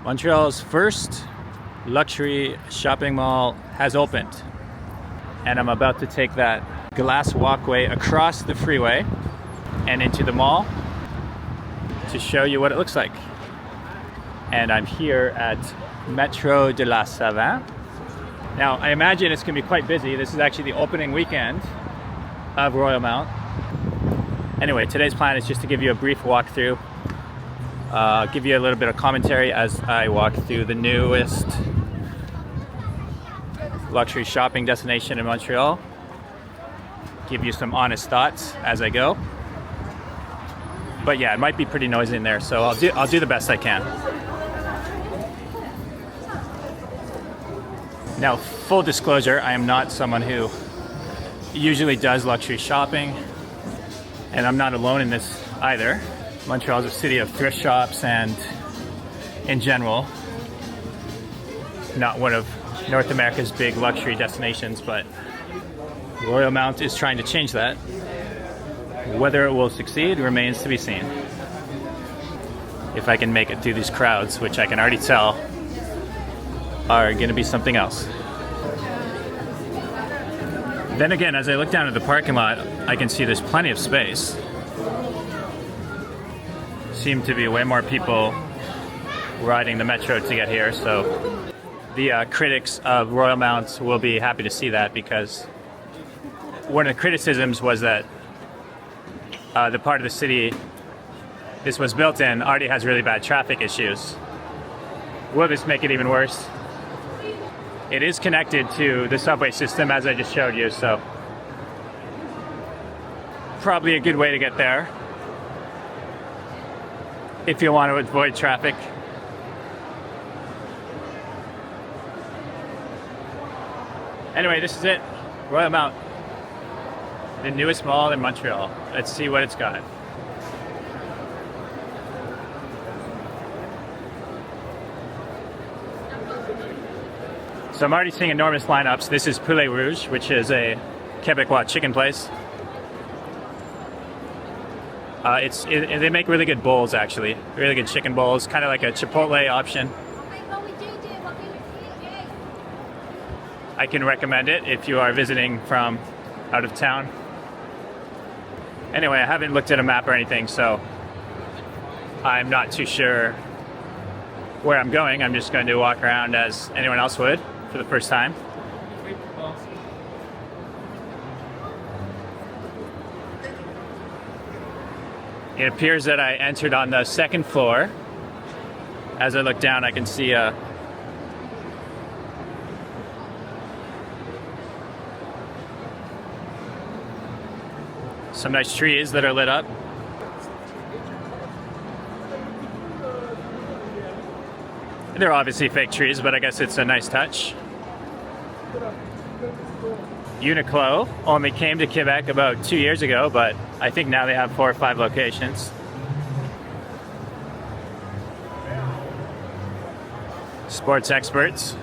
Montreal's first luxury shopping mall has opened, and I'm about to take that glass walkway across the freeway and into the mall to show you what it looks like. And I'm here at Metro de la Savane. Now, I imagine it's gonna be quite busy. This is actually the opening weekend of Royalmount. Anyway, today's plan is just to give you a brief walkthrough, give you a little bit of commentary as I walk through the newest luxury shopping destination in Montreal, give you some honest thoughts as I go. But yeah, it might be pretty noisy in there, so I'll do the best I can. Now, full disclosure, I am not someone who usually does luxury shopping, and I'm not alone in this either. Montreal is a city of thrift shops and, in general, not one of North America's big luxury destinations, but Royalmount is trying to change that. Whether it will succeed remains to be seen. If I can make it through these crowds, which I can already tell are going to be something else. Then again, as I look down at the parking lot, I can see there's plenty of space. Seem to be way more people riding the metro to get here, so the critics of Royalmount will be happy to see that, because one of the criticisms was that the part of the city this was built in already has really bad traffic issues. Will this make it even worse? It is connected to the subway system, as I just showed you, so probably a good way to get there if you want to avoid traffic. Anyway, this is it, Royalmount, the newest mall in Montreal. Let's see what it's got. So I'm already seeing enormous lineups. This is Poulet Rouge, which is a Quebecois chicken place. They make really good bowls, actually. Really good chicken bowls, kind of like a Chipotle option. I can recommend it if you are visiting from out of town. Anyway, I haven't looked at a map or anything, so I'm not too sure where I'm going. I'm just going to walk around as anyone else would for the first time. It appears that I entered on the second floor. As I look down, I can see some nice trees that are lit up. They're obviously fake trees, but I guess it's a nice touch. Uniqlo only came to Quebec about 2 years ago, but I think now they have 4 or 5 locations. Sports Experts.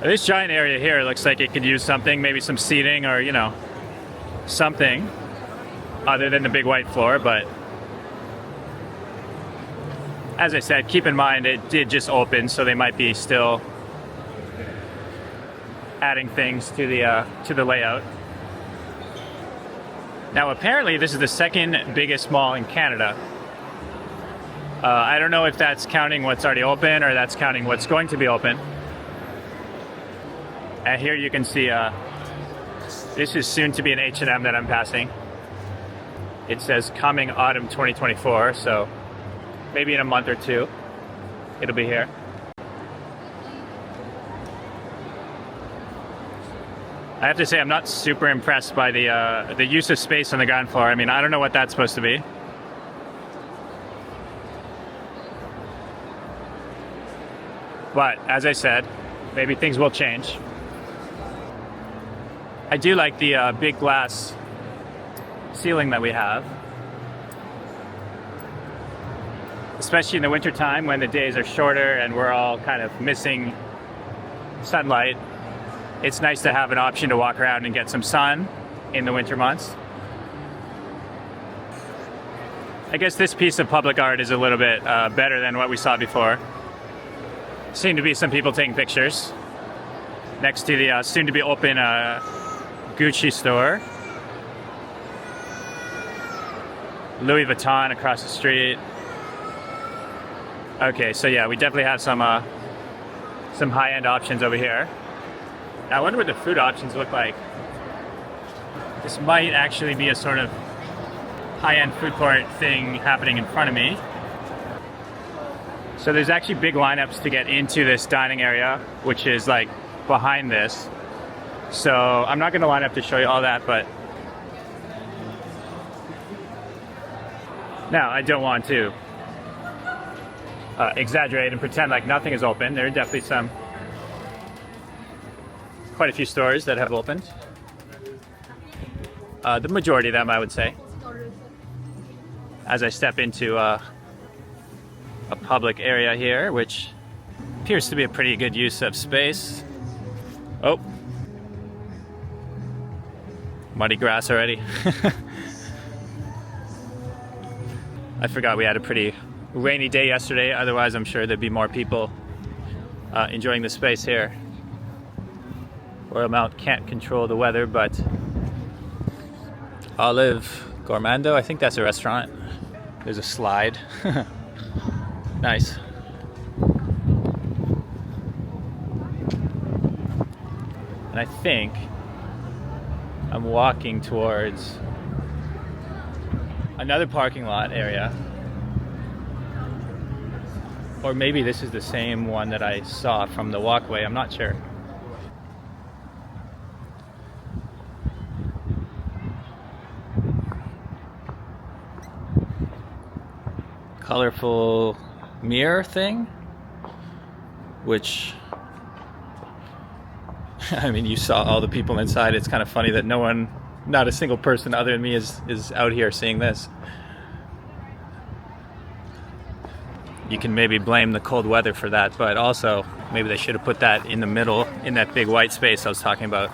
This giant area here looks like it could use something, maybe some seating or, you know, something other than the big white floor, but as I said, keep in mind it did just open, so they might be still adding things to the layout. Now, apparently this is the second biggest mall in Canada. I don't know if that's counting what's already open or that's counting what's going to be open. And here you can see this is soon to be an H&M that I'm passing. It says coming autumn 2024, so maybe in a month or two it'll be here. I have to say I'm not super impressed by the use of space on the ground floor. I mean, I don't know what that's supposed to be. But as I said, maybe things will change. I do like the big glass ceiling that we have, especially in the wintertime when the days are shorter and we're all kind of missing sunlight. it's nice to have an option to walk around and get some sun in the winter months. I guess this piece of public art is a little bit better than what we saw before. Seem to be some people taking pictures next to the soon-to-be open Gucci store. Louis Vuitton across the street. Okay, so yeah, we definitely have some high-end options over here. Now, I wonder what the food options look like. This might actually be a sort of high-end food court thing happening in front of me. So there's actually big lineups to get into this dining area, which is like behind this. So I'm not going to line up to show you all that, but now I don't want to exaggerate and pretend like nothing is open. There are definitely quite a few stores that have opened. The majority of them, I would say. As I step into a public area here, which appears to be a pretty good use of space. Oh, muddy grass already. I forgot we had a pretty rainy day yesterday, otherwise I'm sure there'd be more people enjoying the space here. Royalmount can't control the weather, but Olive Gourmando, I think that's a restaurant. There's a slide. Nice. And I think I'm walking towards another parking lot area. Or maybe this is the same one that I saw from the walkway, I'm not sure. Colorful mirror thing, which I mean, you saw all the people inside. It's kind of funny that not a single person other than me is out here seeing this. You can maybe blame the cold weather for that, but also maybe they should have put that in the middle, in that big white space I was talking about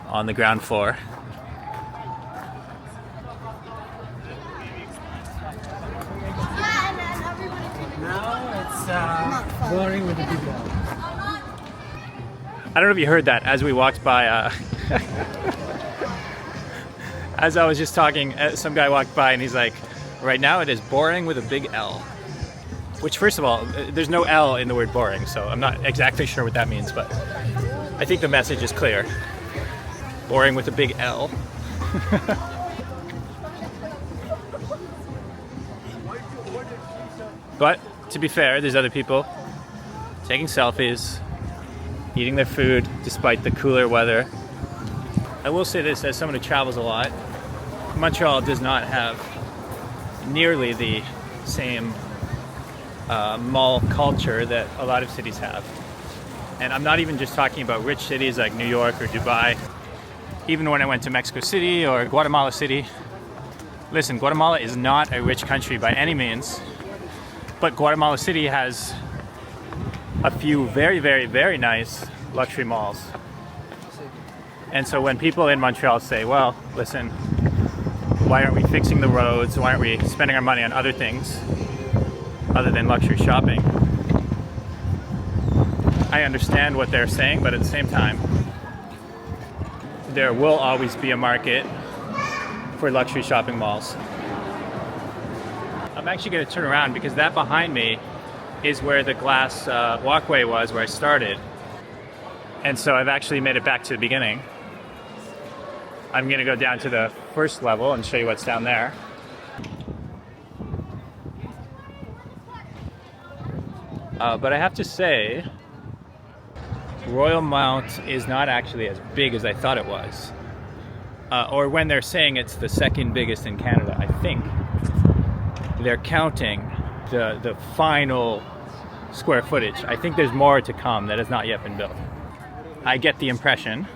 on the ground floor. Boring with the people. I don't know if you heard that as we walked by. As I was just talking, some guy walked by and he's like, right now it is boring with a big L. Which, first of all, there's no L in the word boring, so I'm not exactly sure what that means, but I think the message is clear. Boring with a big L. But to be fair, there's other people taking selfies, eating their food despite the cooler weather. I will say this, as someone who travels a lot, Montreal does not have nearly the same mall culture that a lot of cities have. And I'm not even just talking about rich cities like New York or Dubai. Even when I went to Mexico City or Guatemala City, listen, Guatemala is not a rich country by any means, but Guatemala City has a few very, very, very nice luxury malls. And so when people in Montreal say, well, listen, why aren't we fixing the roads? Why aren't we spending our money on other things other than luxury shopping? I understand what they're saying, but at the same time, there will always be a market for luxury shopping malls. I'm actually going to turn around because that behind me is where the glass walkway was, where I started. And so I've actually made it back to the beginning. I'm going to go down to the first level and show you what's down there. But I have to say, Royalmount is not actually as big as I thought it was. Or when they're saying it's the second biggest in Canada, I think they're counting the final square footage. I think there's more to come that has not yet been built. I get the impression,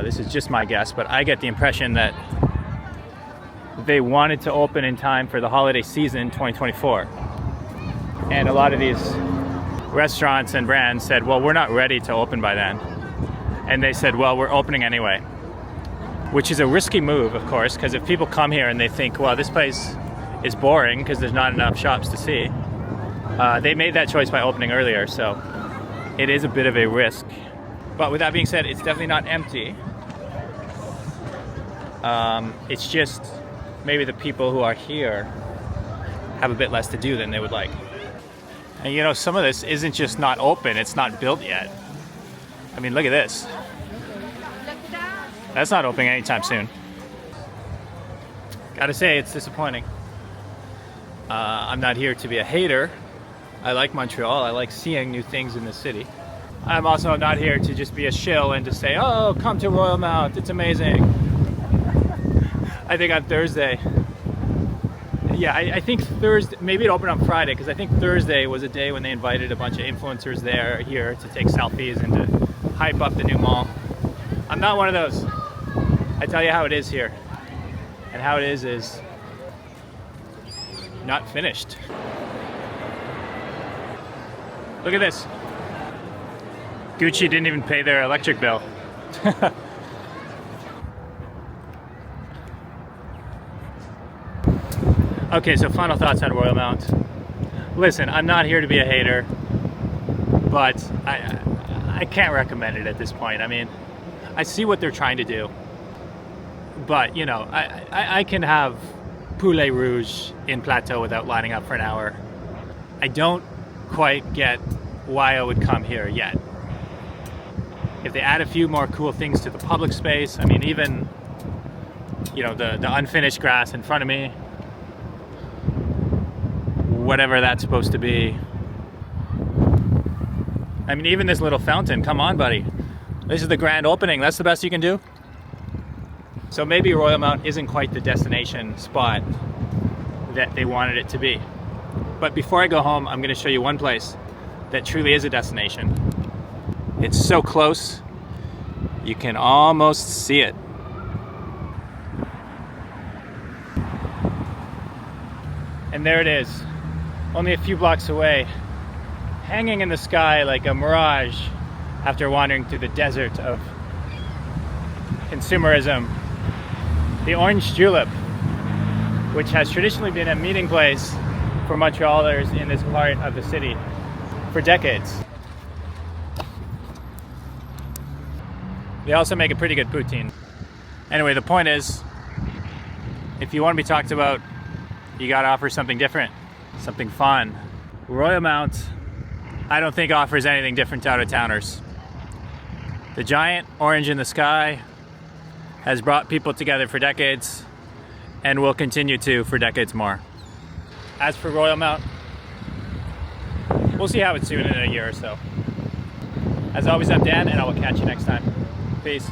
this is just my guess, but I get the impression that they wanted to open in time for the holiday season 2024. And a lot of these restaurants and brands said, well, we're not ready to open by then. And they said, well, we're opening anyway. Which is a risky move, of course, because if people come here and they think, well, this place is boring because there's not enough shops to see, they made that choice by opening earlier, so it is a bit of a risk. But with that being said, it's definitely not empty. It's just maybe the people who are here have a bit less to do than they would like. And you know, some of this isn't just not open, it's not built yet. I mean, look at this. That's not opening anytime soon. Gotta say, it's disappointing. I'm not here to be a hater. I like Montreal, I like seeing new things in the city. I'm also not here to just be a shill and to say, oh, come to Royalmount, it's amazing. I think on Thursday, yeah, I think Thursday, maybe it opened on Friday, because I think Thursday was a day when they invited a bunch of influencers here to take selfies and to hype up the new mall. I'm not one of those. I tell you how it is here. And how it is not finished. Look at this. Gucci didn't even pay their electric bill. Okay, so final thoughts on Royalmount. Listen, I'm not here to be a hater, but I can't recommend it at this point. I mean, I see what they're trying to do, but you know, I can have poulet rouge in Plateau without lining up for an hour. I don't quite get why I would come here yet. If they add a few more cool things to the public space, I mean, even, you know, the unfinished grass in front of me, whatever that's supposed to be. I mean, even this little fountain, come on, buddy. This is the grand opening, that's the best you can do? So maybe Royalmount isn't quite the destination spot that they wanted it to be. But before I go home, I'm gonna show you one place that truly is a destination. It's so close, you can almost see it. And there it is, only a few blocks away, hanging in the sky like a mirage after wandering through the desert of consumerism. The orange julep, which has traditionally been a meeting place for Montrealers in this part of the city for decades. They also make a pretty good poutine. Anyway, the point is, if you want to be talked about, you gotta offer something different, something fun. Royalmount, I don't think offers anything different to out-of-towners. The giant orange in the sky has brought people together for decades and will continue to for decades more. As for Royalmount, we'll see how it's doing in a year or so. As always, I'm Dan, and I will catch you next time. Peace.